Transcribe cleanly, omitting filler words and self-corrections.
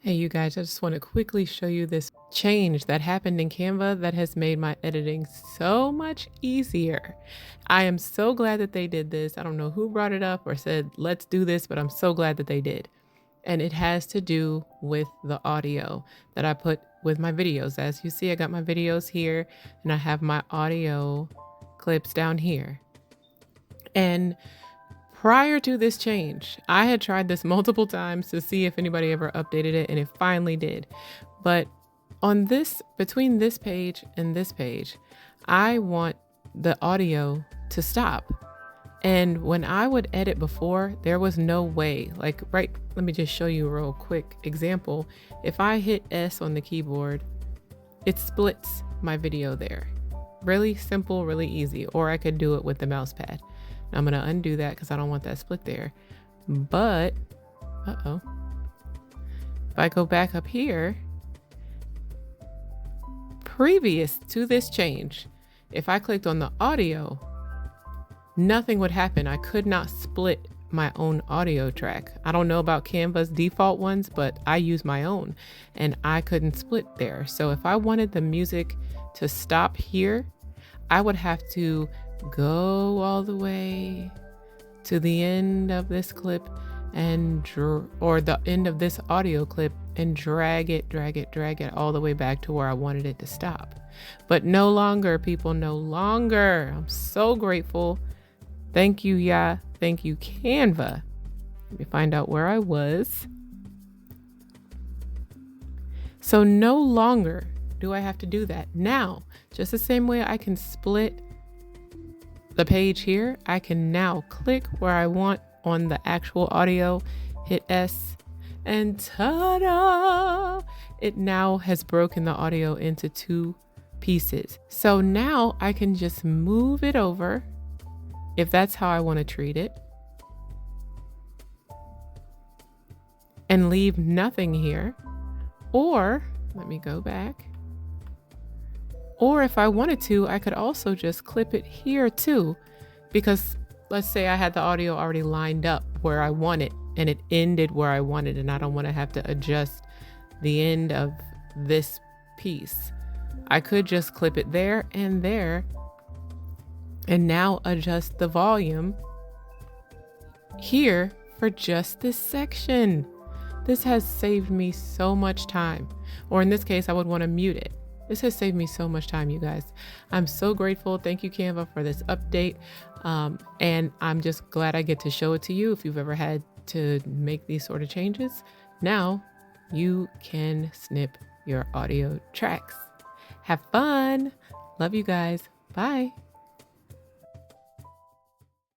Hey, you guys, I just want to quickly show you this change that happened in Canva that has made my editing so much easier. I am so glad that they did this. I don't know who brought it up or said, let's do this, but I'm so glad that they did. And it has to do with the audio that I put with my videos. As you see, I got my videos here and I have my audio clips down here. And prior to this change, I had tried this multiple times to see if anybody ever updated it, and it finally did. But on this, between this page and this page, I want the audio to stop. And when I would edit before, there was no way, let me just show you a real quick example. If I hit S on the keyboard, it splits my video there. Really simple, really easy. Or I could do it with the mouse pad. I'm going to undo that because I don't want that split there. But, if I go back up here, previous to this change, if I clicked on the audio, nothing would happen. I could not split my own audio track. I don't know about Canva's default ones, but I use my own and I couldn't split there. So if I wanted the music to stop here, I would have to go all the way to the end of this clip or the end of this audio clip and drag it all the way back to where I wanted it to stop. But no longer, people, no longer. I'm so grateful. Thank you, yeah. Thank you, Canva. Let me find out where I was. So no longer do I have to do that. Now, just the same way I can split the page here, I can now click where I want on the actual audio, hit S, and ta-da! It now has broken the audio into two pieces. So now I can just move it over if that's how I want to treat it, and leave nothing here. Or, let me go back. Or if I wanted to, I could also just clip it here too, because let's say I had the audio already lined up where I want it and it ended where I wanted, and I don't want to have to adjust the end of this piece. I could just clip it there and now adjust the volume here for just this section. This has saved me so much time. Or in this case, I would want to mute it. This has saved me so much time, you guys. I'm so grateful. Thank you, Canva, for this update. And I'm just glad I get to show it to you. If you've ever had to make these sort of changes, now you can snip your audio tracks. Have fun. Love you guys. Bye.